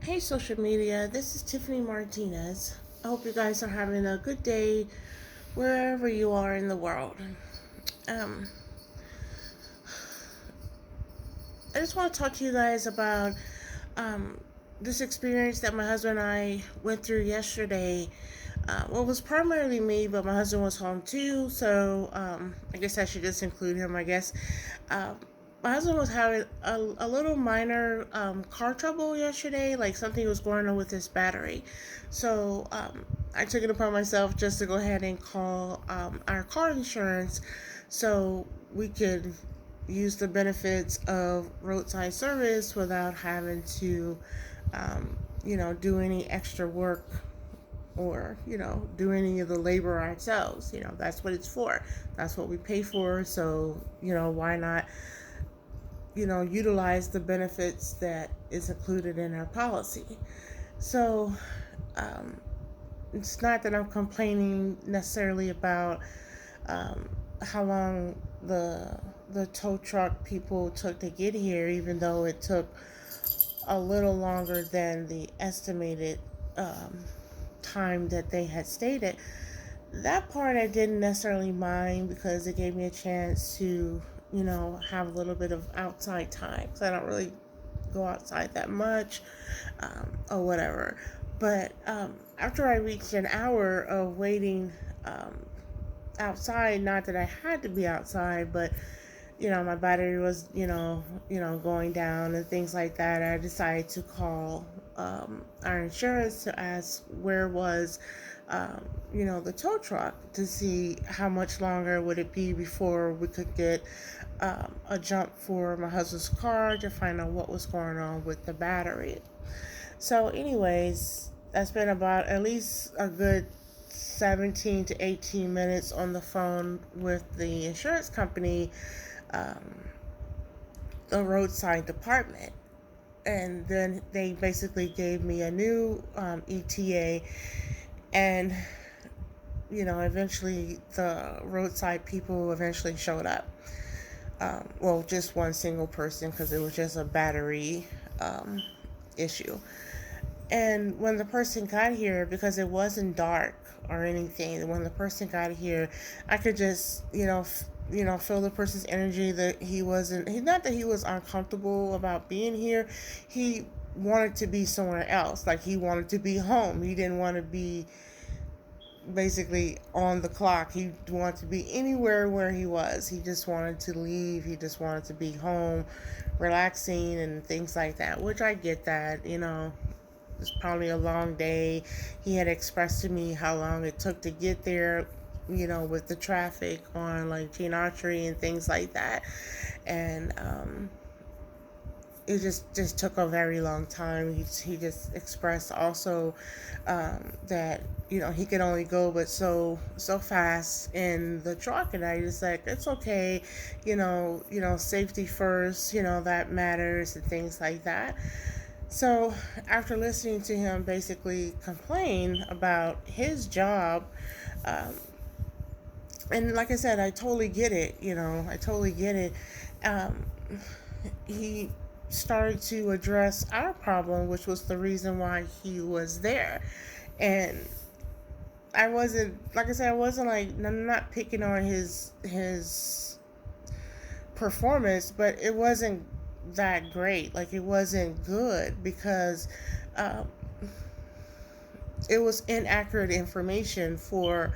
Hey, social media, this is Tiffany Martinez. I hope you guys are having a good day wherever you are in the world. Um, I just want to talk to you guys about um, this experience that my husband and I went through yesterday. Well, it was primarily me, but my husband was home too, so I guess I should just include him, I guess. Um, my husband was having a little minor car trouble yesterday, like something was going on with his battery. So I took it upon myself just to go ahead and call our car insurance so we could use the benefits of roadside service without having to, do any extra work or do any of the labor ourselves. That's what it's for. That's what we pay for. So why not utilize the benefits that is included in our policy. So um, it's not that I'm complaining necessarily about um, how long the tow truck people took to get here, even though it took a little longer than the estimated um, time that they had stated. That part I didn't necessarily mind because it gave me a chance to, have a little bit of outside time because I don't really go outside that much or whatever. But after I reached an hour of waiting outside, not that I had to be outside, but my battery was, going down and things like that. I decided to call our insurance to ask where was, the tow truck to see how much longer would it be before we could get a jump for my husband's car to find out what was going on with the battery. So, anyways, I spent about at least a good 17 to 18 minutes on the phone with the insurance company, um, the roadside department. And then they basically gave me a new ETA, and eventually the roadside people eventually showed up. Well, just one single person because it was just a battery um, issue. And when the person got here, because it wasn't dark or anything, when the person got here, I could just, feel the person's energy that he wasn't, not that he was uncomfortable about being here. He wanted to be somewhere else. Like he wanted to be home. He didn't want to be basically on the clock. He wanted to be anywhere where he was. He just wanted to leave. He just wanted to be home, relaxing and things like that, which I get that, it was probably a long day. He had expressed to me how long it took to get there, with the traffic on like Gene Archery and things like that. And it just took a very long time. He just expressed also that he could only go but so fast in the truck, and I just like, it's okay, safety first, that matters and things like that. So after listening to him basically complain about his job, um, and like I said, I totally get it. I totally get it. Um, he started to address our problem, which was the reason why he was there. And I wasn't, like I said, I wasn't like, I'm not picking on his performance, but it wasn't that great. Like it wasn't good because um, it was inaccurate information for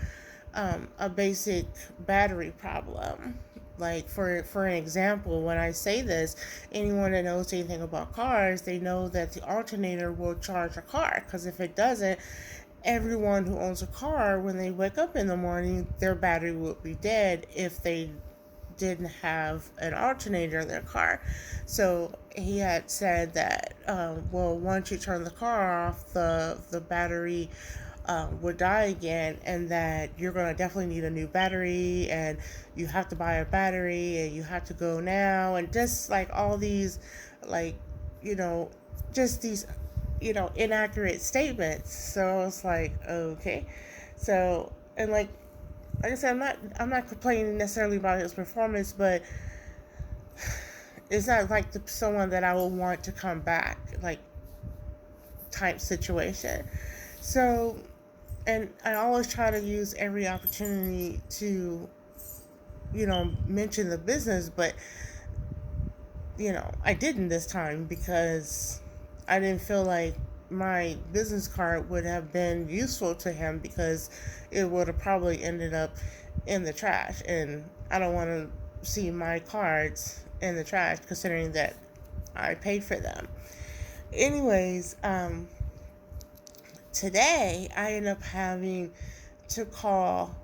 a basic battery problem. Like for an example, when I say this, anyone that knows anything about cars, they know that the alternator will charge a car. Because if it doesn't, everyone who owns a car, when they wake up in the morning, their battery will be dead if they didn't have an alternator in their car. So he had said that, well, once you turn the car off, the battery would die again, and that you're going to definitely need a new battery, and you have to buy a battery, and you have to go now, and just like all these, like, you know, just these, inaccurate statements. So I was like, okay. So, and like I said, I'm not complaining necessarily about his performance, but it's not like someone that I would want to come back. Like type situation. So, and I always try to use every opportunity to, mention the business, but, I didn't this time because I didn't feel like my business card would have been useful to him because it would have probably ended up in the trash. And I don't want to see my cards in the trash considering that I paid for them. Anyways, today I ended up having to call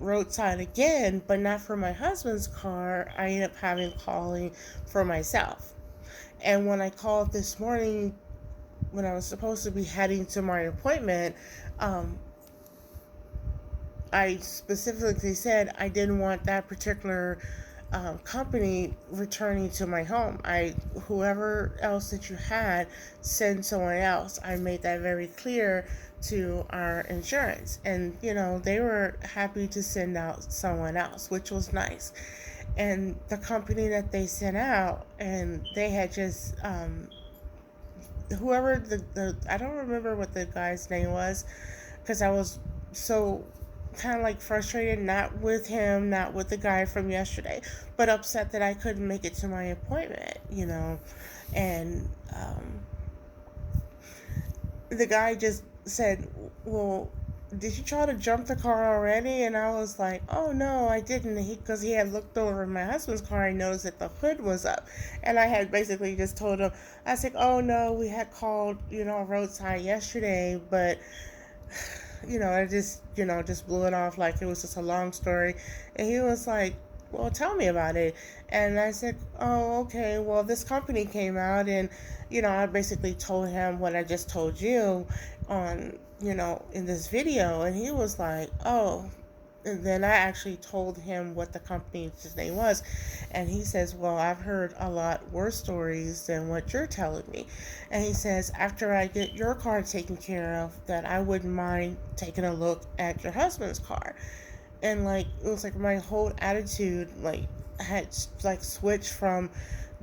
roadside again, but not for my husband's car. I ended up having calling for myself. And when I called this morning, when I was supposed to be heading to my appointment, um, I specifically said I didn't want that particular company returning to my home. Whoever else that you had, send someone else. I made that very clear to our insurance, and they were happy to send out someone else, which was nice. And the company that they sent out, and they had just whoever the I don't remember what the guy's name was because I was so kind of like frustrated, not with him, not with the guy from yesterday, but upset that I couldn't make it to my appointment. And the guy just said, well, did you try to jump the car already? And I was like, oh no, I didn't. Because he had looked over my husband's car and noticed that the hood was up. And I had basically just told him, I said, oh no, we had called, roadside yesterday, but I just blew it off like it was just a long story. And he was like, well, tell me about it. And I said, oh, okay, well, this company came out and, I basically told him what I just told you on, in this video. And he was like, oh. And then I actually told him what the company's name was. And he says, well, I've heard a lot worse stories than what you're telling me. And he says, after I get your car taken care of, that I wouldn't mind taking a look at your husband's car. And like, it was like my whole attitude, like, had like switched from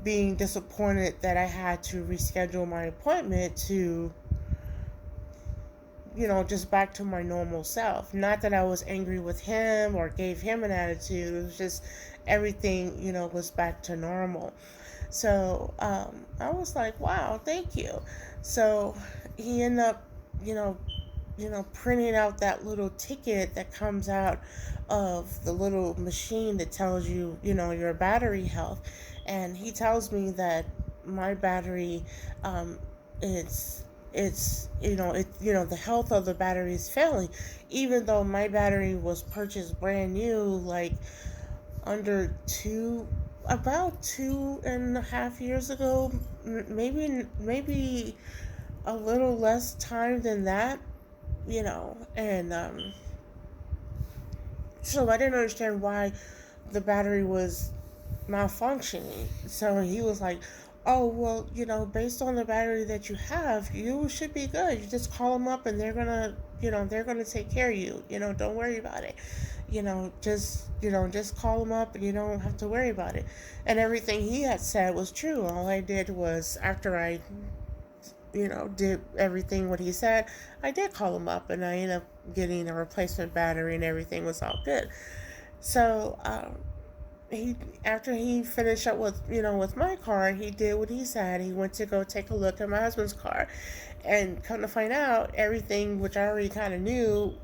being disappointed that I had to reschedule my appointment to just back to my normal self. Not that I was angry with him or gave him an attitude. It was just everything, was back to normal. So I was like, wow, thank you. So he ended up, you know, printing out that little ticket that comes out of the little machine that tells you, your battery health. And he tells me that my battery, it's the health of the battery is failing, even though my battery was purchased brand new, like under about 2.5 years ago, maybe a little less time than that, and so I didn't understand why the battery was malfunctioning. So he was like, oh, well, based on the battery that you have, you should be good. You just call them up and they're gonna take care of you. Don't worry about it. Just call them up and you don't have to worry about it. And everything he had said was true. All I did was, after I did everything what he said, I did call him up and I ended up getting a replacement battery and everything was all good. So, he after he finished up with my car, he did what he said. He went to go take a look at my husband's car, and come to find out, everything which I already kind of knew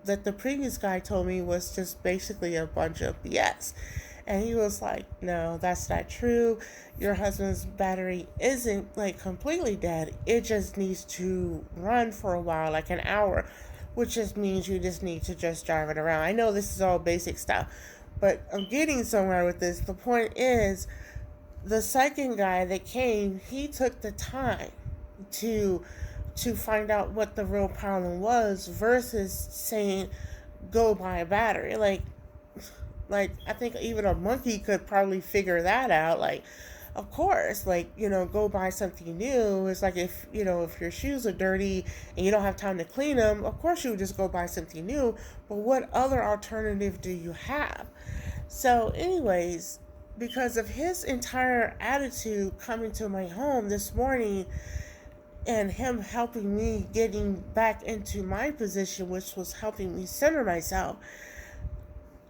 that the previous guy told me was just basically a bunch of BS. And he was like, no, that's not true. Your husband's battery isn't like completely dead. It just needs to run for a while, like an hour, which just means you just need to just drive it around. I know this is all basic stuff, but I'm getting somewhere with this. The point is, the second guy that came, he took the time to find out what the real problem was versus saying go buy a battery. Like I think even a monkey could probably figure that out. Like, of course, like, go buy something new. It's like, if your shoes are dirty and you don't have time to clean them, of course you would just go buy something new. But what other alternative do you have? So, anyways, because of his entire attitude coming to my home this morning, and him helping me getting back into my position, which was helping me center myself,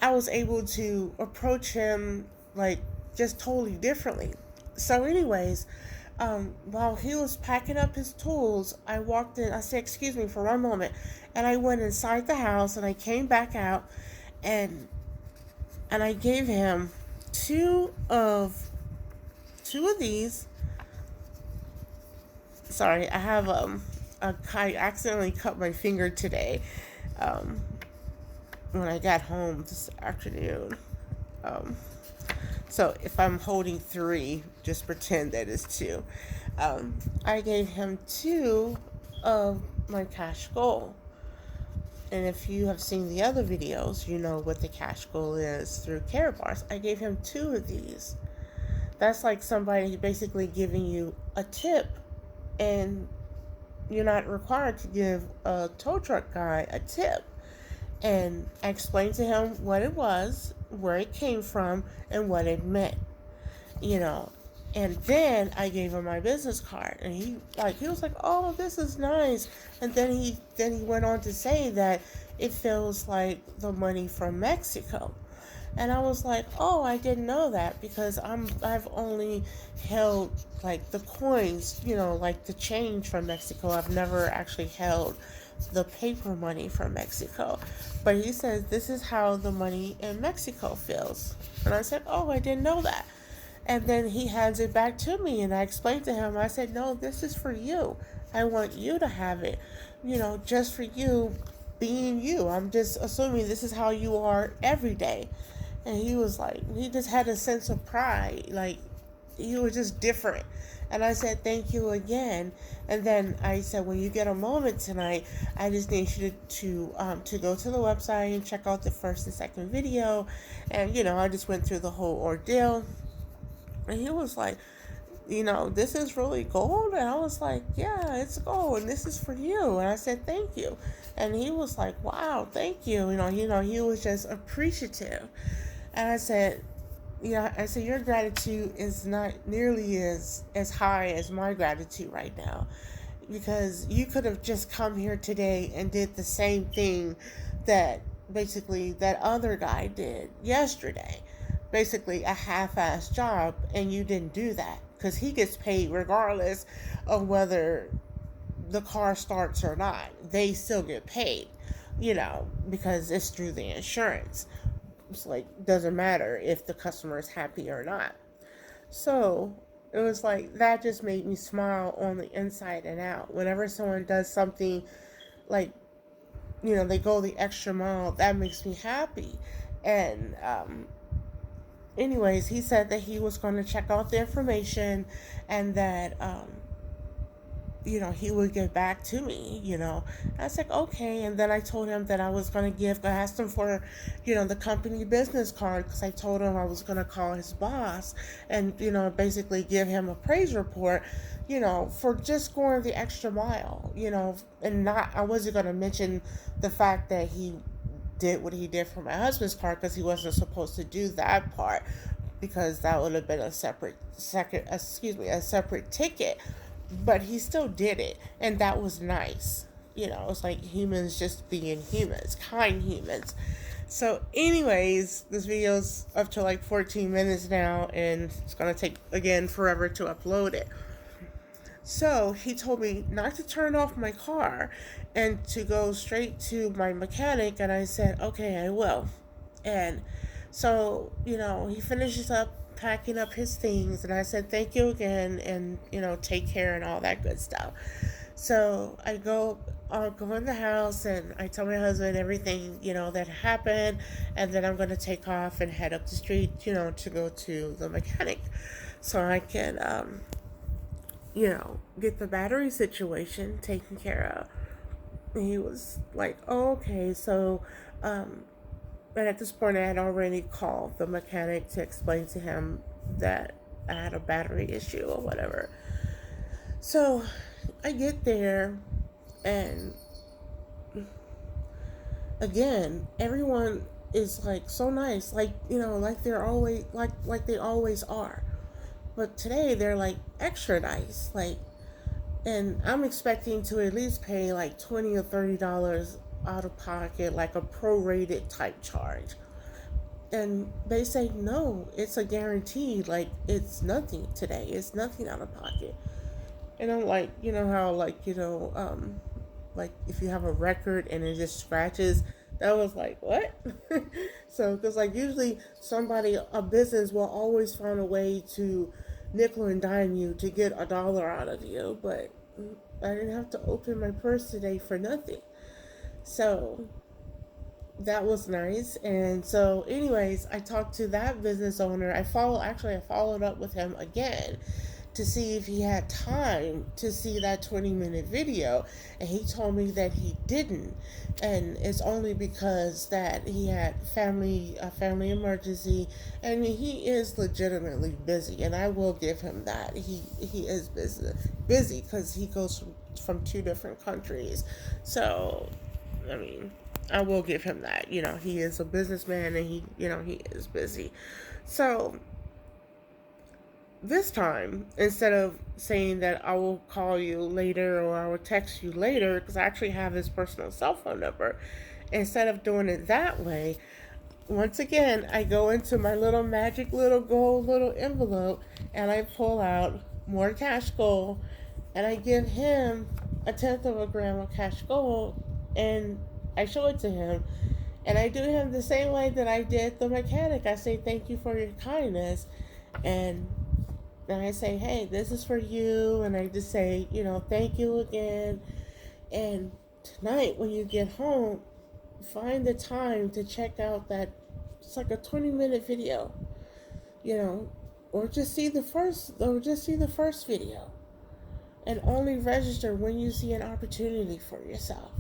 I was able to approach him like just totally differently. So, anyways, while he was packing up his tools, I walked in. I said, "Excuse me for one moment," and I went inside the house and I came back out, and I gave him two of these. Sorry, I have I accidentally cut my finger today. Um, when I got home this afternoon. Um, so if I'm holding three, just pretend that it's two. I gave him two of my cash goal. And if you have seen the other videos, you know what the cash goal is through Karatbars. I gave him two of these. That's like somebody basically giving you a tip, and you're not required to give a tow truck guy a tip. And I explained to him what it was, where it came from, and what it meant, you know. And then I gave him my business card, and he was like, "Oh, this is nice." And then he went on to say that it feels like the money from Mexico. And I was like, "Oh, I didn't know that, because I've only held like the coins, like the change from Mexico. I've never actually held the paper money from Mexico." But he says this is how the money in Mexico feels. And I said, "Oh, I didn't know that." And then he hands it back to me, and I explained to him, I said, "No, this is for you. I want you to have it, just for you being you. I'm just assuming this is how you are every day." And he was like, he just had a sense of pride. Like, he was just different. And I said, "Thank you again." And then I said, "When you get a moment tonight, I just need you to go to the website and check out the first and second video." And I just went through the whole ordeal. And he was like, "This is really gold?" And I was like, "Yeah, it's gold, and this is for you." And I said, "Thank you." And he was like, "Wow, thank you." He was just appreciative. And I said, "Your gratitude is not nearly as high as my gratitude right now, because you could have just come here today and did the same thing that basically that other guy did yesterday, basically a half-assed job, and you didn't do that, because he gets paid regardless of whether the car starts or not. They still get paid, because it's through the insurance. It's like, doesn't matter if the customer is happy or not." So it was like that just made me smile on the inside and out. Whenever someone does something like, they go the extra mile, that makes me happy. And anyways, he said that he was going to check out the information, and that he would get back to me. I was like, "Okay." And then I told him that I was going to I asked him for, the company business card, because I told him I was going to call his boss and, basically give him a praise report, for just going the extra mile, and I wasn't going to mention the fact that he did what he did for my husband's car, because he wasn't supposed to do that part, because that would have been a separate ticket. But he still did it, and that was nice. It's like humans just being humans, kind humans. So anyways, this video's up to like 14 minutes now, and it's gonna take again forever to upload it. So he told me not to turn off my car and to go straight to my mechanic, and I said, "Okay, I will." And so, he finishes up packing up his things, and I said, "Thank you again, and, take care," and all that good stuff. So I'll go in the house, and I tell my husband everything, that happened, and then I'm going to take off and head up the street, to go to the mechanic so I can, get the battery situation taken care of. And he was like, "Oh, okay." So, and at this point, I had already called the mechanic to explain to him that I had a battery issue or whatever. So I get there, and again, everyone is like so nice, like, like they're always like they always are. But today they're like extra nice. Like, And I'm expecting to at least pay like $20 or $30 out of pocket, like a prorated type charge. And they say no, it's a guarantee. Like it's nothing today. It's nothing out of pocket. And I'm like, you know how like if you have a record and it just scratches. That was like what? So because like usually somebody a business will always find a way to nickel and dime you to get $1 out of you, but I didn't have to open my purse today for nothing. So that was nice. And so anyways, I talked to that business owner. I followed up with him again to see if he had time to see that 20-minute video, and he told me that he didn't. And it's only because that he had a family emergency. I mean, he is legitimately busy, and I will give him that. He is busy because he goes from two different countries. So I mean, I will give him that. He is a businessman, and he is busy. So this time, instead of saying that I will call you later or I will text you later, because I actually have his personal cell phone number, instead of doing it that way, once again, I go into my little magic little gold little envelope and I pull out more cash gold and I give him a tenth of a gram of cash gold and I show it to him. And I do him the same way that I did the mechanic. I say, thank you for your kindness. And then I say, hey, this is for you. And I just say, thank you again. And tonight, when you get home, find the time to check out that. It's like a 20-minute video, you know, or just see the first video, and only register when you see an opportunity for yourself.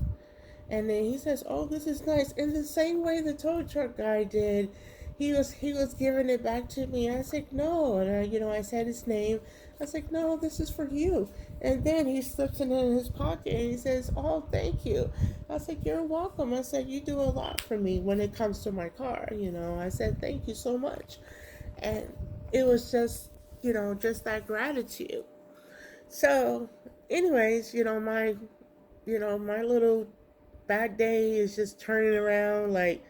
And then he says, "Oh, this is nice." In the same way the tow truck guy did, he was giving it back to me. I said, "No," and I said his name. I said, "No, this is for you." And then he slips it in his pocket and he says, "Oh, thank you." I said, "You're welcome." I said, "You do a lot for me when it comes to my car." I said, "Thank you so much," and it was just that gratitude. So, anyways, my little bad day is just turning around. Like,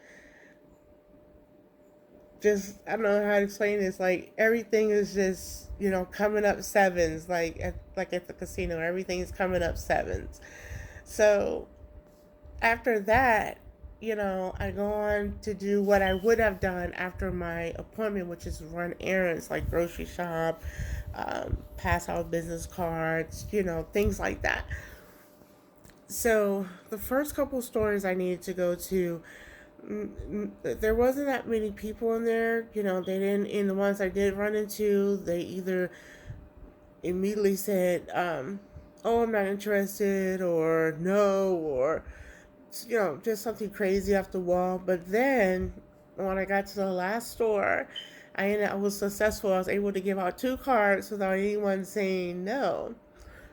just I don't know how to explain this. Like, everything is just coming up sevens. Like at the casino, everything is coming up sevens. So after that, I go on to do what I would have done after my appointment, which is run errands like grocery shop, pass out business cards, things like that. So the first couple stores I needed to go to, there wasn't that many people in there. They didn't. In the ones I did run into, they either immediately said, "Oh, I'm not interested," or "No," or just something crazy off the wall. But then when I got to the last store, I was successful. I was able to give out two cards without anyone saying no.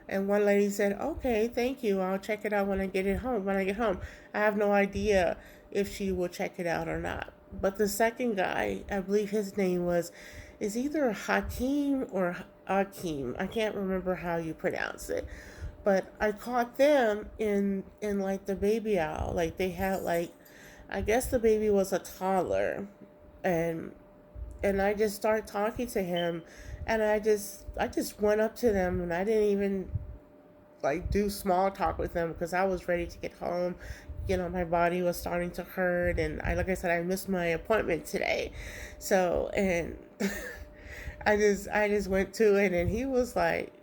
And one lady said, "Okay, thank you. I'll check it out when I get it home. When I get home." I have no idea if she will check it out or not. But the second guy, I believe his name is either Hakeem or Akeem. I can't remember how you pronounce it. But I caught them in like the baby aisle. Like they had like, I guess the baby was a toddler, and I just started talking to him, and I just went up to them, and I didn't even like do small talk with them because I was ready to get home. My body was starting to hurt, and like I said, I missed my appointment today. So, and I just went to it, and he was like,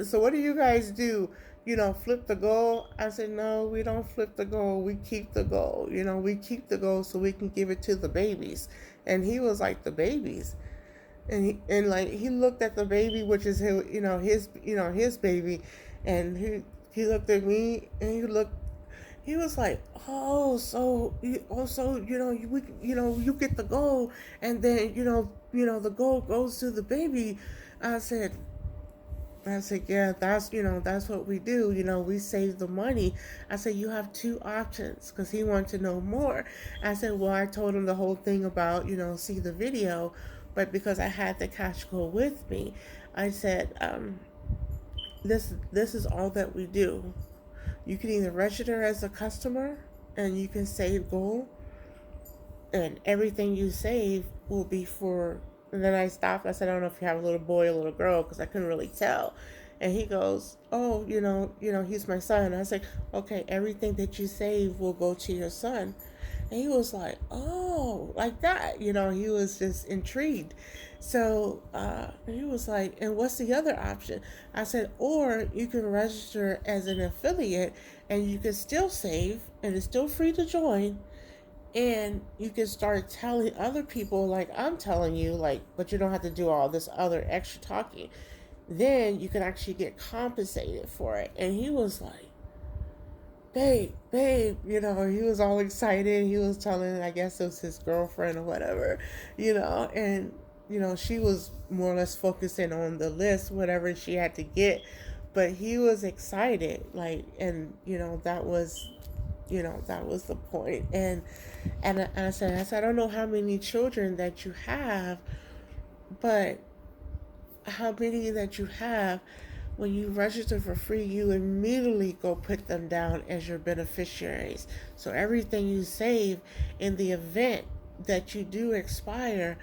"So what do you guys do? Flip the goal?" I said, "No, we don't flip the goal. We keep the goal. We keep the goal so we can give it to the babies." And he was like, "The babies?" And like he looked at the baby, which is his baby, and he looked at me and he was like, "Oh, so you get the goal, and then the goal goes to the baby." I said, "Yeah, that's what we do. We save the money." I said, "You have two options," because he wanted to know more. I said, "Well, I told him the whole thing about, see the video, but because I had the cash go with me, I said, this is all that we do. You can either register as a customer and you can save gold, and everything you save will be for. And then I stopped. I said, I don't know if you have a little boy or a little girl, because I couldn't really tell. And he goes, oh, he's my son. I said, okay, everything that you save will go to your son. And he was like, oh, like that. He was just intrigued. So he was like, and what's the other option? I said, or you can register as an affiliate and you can still save, and it's still free to join, and you can start telling other people like I'm telling you, like, but you don't have to do all this other extra talking. Then you can actually get compensated for it. And he was like, babe, he was all excited. He was telling, I guess it was his girlfriend or whatever, and she was more or less focusing on the list, whatever she had to get. But he was excited, like, and that was the point. And I said, I don't know how many children that you have, but how many that you have, when you register for free, you immediately go put them down as your beneficiaries. So everything you save, in the event that you do expire,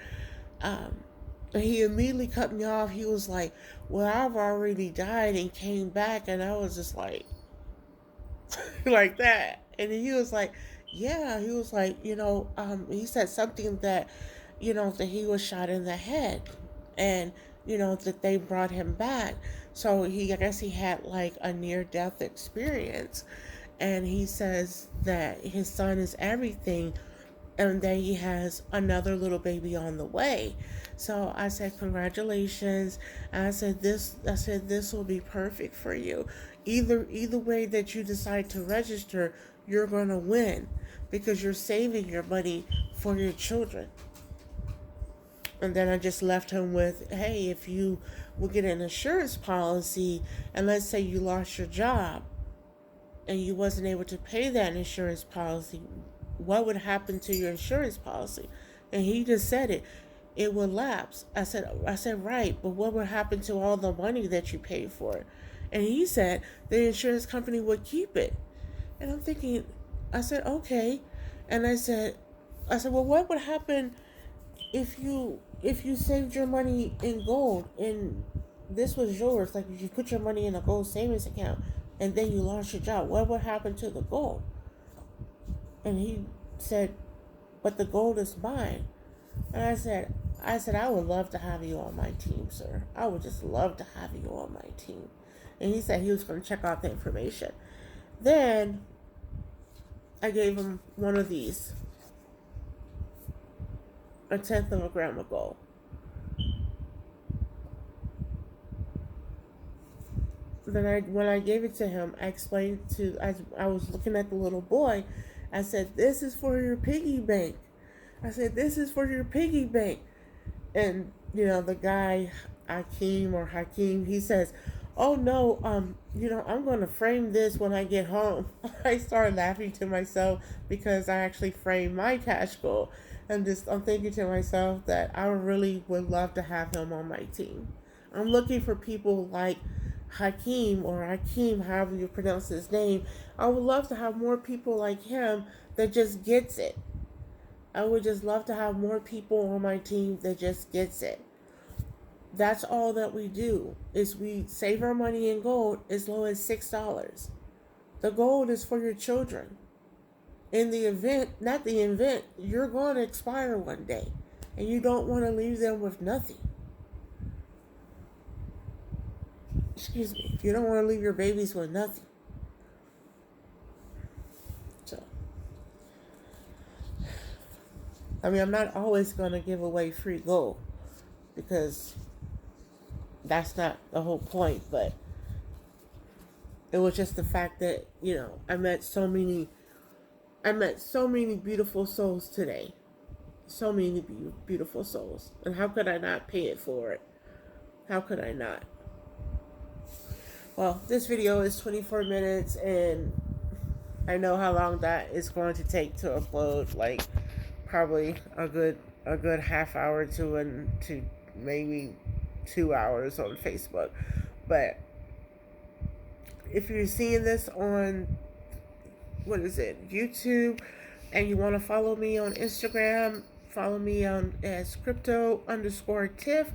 he immediately cut me off. He was like, well, I've already died and came back. And I was just like, like that. And he was like, yeah, he was like, he said something that, that he was shot in the head, and, that they brought him back. So I guess he had like a near death experience. And he says that his son is everything, and that he has another little baby on the way. So I said, congratulations. And I said this will be perfect for you. Either way that you decide to register, you're going to win, because you're saving your money for your children. And then I just left him with, hey, if you will get an insurance policy, and let's say you lost your job and you wasn't able to pay that insurance policy, what would happen to your insurance policy? And he just said it. It would lapse. I said, right, but what would happen to all the money that you paid for it? And he said the insurance company would keep it. And I'm thinking, I said, okay. And I said, well, what would happen if you saved your money in gold and this was yours? Like, if you put your money in a gold savings account and then you lost your job, what would happen to the gold? And he said, but the gold is mine. And I said, I would love to have you on my team, sir. I would just love to have you on my team. And he said he was going to check out the information. Then I gave him one of these, a tenth of a gram of gold. Then when I gave it to him, I explained I was looking at the little boy. I said, this is for your piggy bank. I said, this is for your piggy bank. And, the guy, Hakeem, he says, oh no, I'm going to frame this when I get home. I started laughing to myself because I actually framed my cash goal. And I'm thinking to myself that I really would love to have him on my team. I'm looking for people like Hakeem, or Hakeem, however you pronounce his name. I would love to have more people like him that just gets it. I would just love to have more people on my team that just gets it. That's all that we do, is we save our money in gold as low as $6. The gold is for your children. In the event, you're going to expire one day, and you don't want to leave them with nothing. Excuse me. You don't want to leave your babies with nothing. So, I'm not always going to give away free gold, because that's not the whole point, but it was just the fact that, I met so many beautiful souls today. So many beautiful souls. And how could I not pay it forward? How could I not? Well, this video is 24 minutes, and I know how long that is going to take to upload. Like, probably a good half hour to maybe 2 hours on Facebook. But if you're seeing this on, what is it, YouTube, and you want to follow me on Instagram, follow me on as crypto_tiff.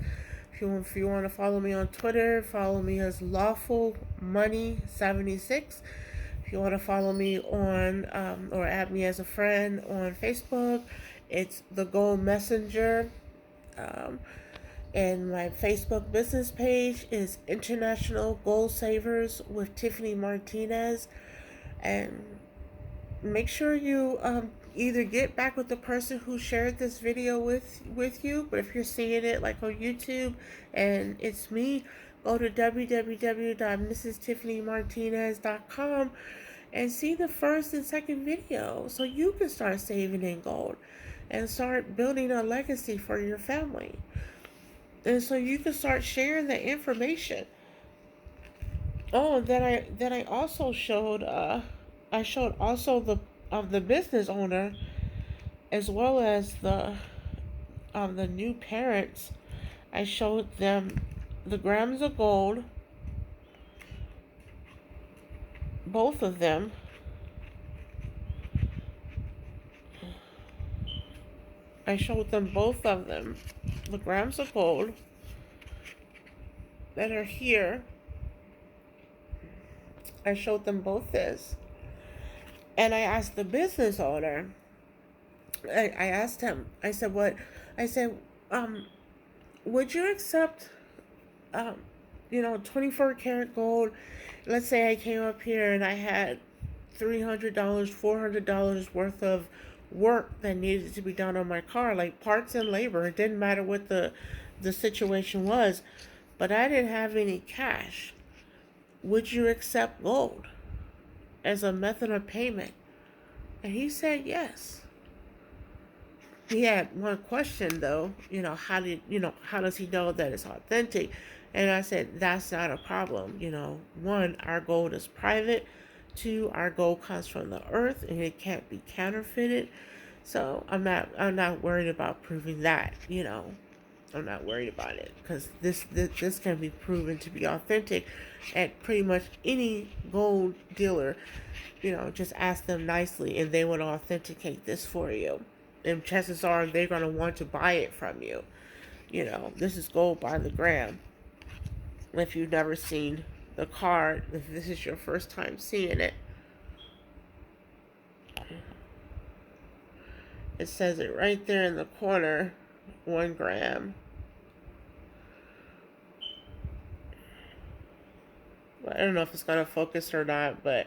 If you want to follow me on Twitter, follow me as lawful money 76. If you want to follow me on or add me as a friend on Facebook, it's the Gold Messenger. Um, and my Facebook business page is International Gold Savers with Tiffany Martinez. And make sure you either get back with the person who shared this video with you, but if you're seeing it like on YouTube and it's me, go to www.mrstiffanymartinez.com and see the first and second video so you can start saving in gold and start building a legacy for your family, and so you can start sharing the information. Oh, then I also showed I showed also the of the business owner as well as the of the new parents. I showed them the grams of gold, both of them. I showed them both of them, the grams of gold that are here. I showed them both this. And I asked the business owner, I asked him, I said, what? I said, would you accept, um, 24 karat gold? Let's say I came up here and I had $300, $400 worth of work that needed to be done on my car, like parts and labor. It didn't matter what the situation was, but I didn't have any cash. Would you accept gold as a method of payment? And he said yes. He had one question though, how does he know that it's authentic? And I said, that's not a problem. One, our gold is private. Two, our gold comes from the earth and it can't be counterfeited. So I'm not worried about proving that. I'm not worried about it because this can be proven to be authentic at pretty much any gold dealer. Just ask them nicely and they will authenticate this for you. And chances are they're going to want to buy it from you. This is gold by the gram. If you've never seen the card, if this is your first time seeing it, it says it right there in the corner, 1 gram. I don't know if it's going to focus or not, but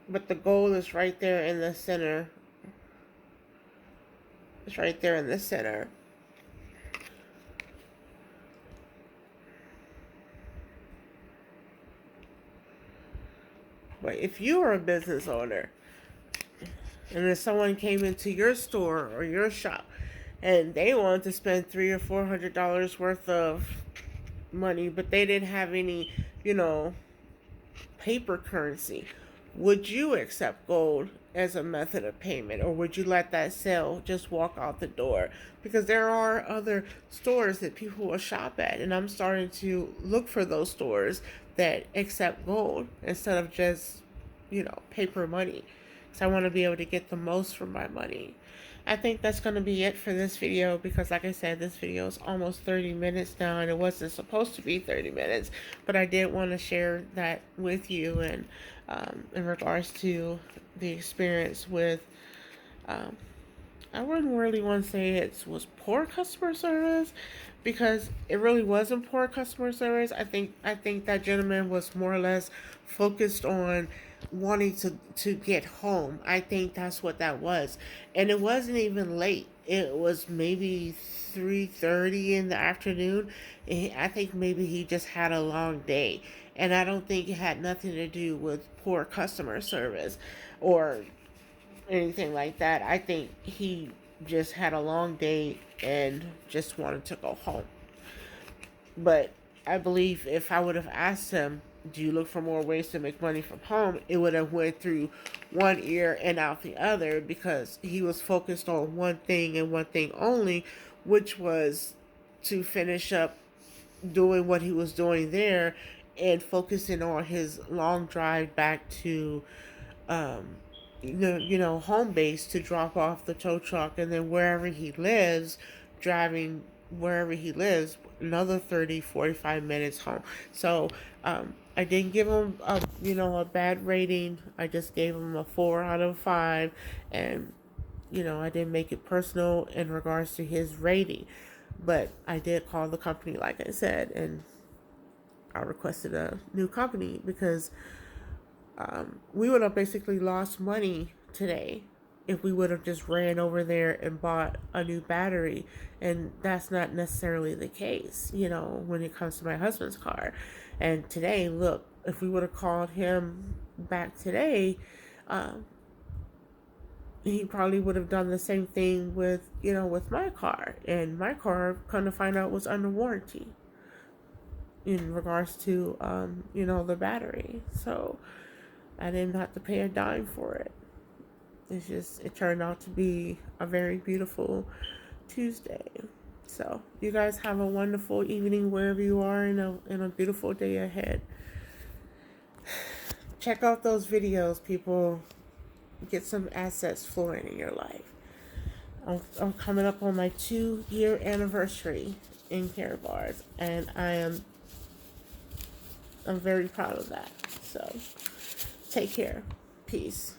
the gold is right there in the center. It's right there in the center. But if you are a business owner and if someone came into your store or your shop and they wanted to spend $300 or $400 worth of money, but they didn't have any, paper currency, would you accept gold as a method of payment, or would you let that sale just walk out the door? Because there are other stores that people will shop at, and I'm starting to look for those stores that accept gold instead of just, paper money. Because I want to be able to get the most for my money. I think that's going to be it for this video because, like I said, this video is almost 30 minutes now and it wasn't supposed to be 30 minutes, but I did want to share that with you and in regards to the experience with, I wouldn't really want to say it was poor customer service because it really wasn't poor customer service. I think that gentleman was more or less focused on wanting to get home. I think that's what that was. And it wasn't even late. It was maybe 3:30 in the afternoon. I think maybe he just had a long day. And I don't think it had nothing to do with poor customer service or anything like that. I think he just had a long day and just wanted to go home. But I believe if I would have asked him, do you look for more ways to make money from home, it would have went through one ear and out the other because he was focused on one thing and one thing only, which was to finish up doing what he was doing there and focusing on his long drive back to um, home base to drop off the tow truck, and then wherever he lives, driving wherever he lives, another 30, 45 minutes home. So I didn't give him a bad rating. I just gave him a 4 out of 5, and I didn't make it personal in regards to his rating. But I did call the company, like I said, and I requested a new company because we would have basically lost money today if we would have just ran over there and bought a new battery. And that's not necessarily the case, when it comes to my husband's car. And today, look, if we would have called him back today, um, he probably would have done the same thing with my car. And my car, come to find out, was under warranty in regards to, the battery. So I didn't have to pay a dime for it. It turned out to be a very beautiful Tuesday. So you guys have a wonderful evening wherever you are, and a beautiful day ahead. Check out those videos, people. Get some assets flowing in your life. I'm coming up on my 2-year anniversary in Karatbars, and I'm very proud of that. So take care. Peace.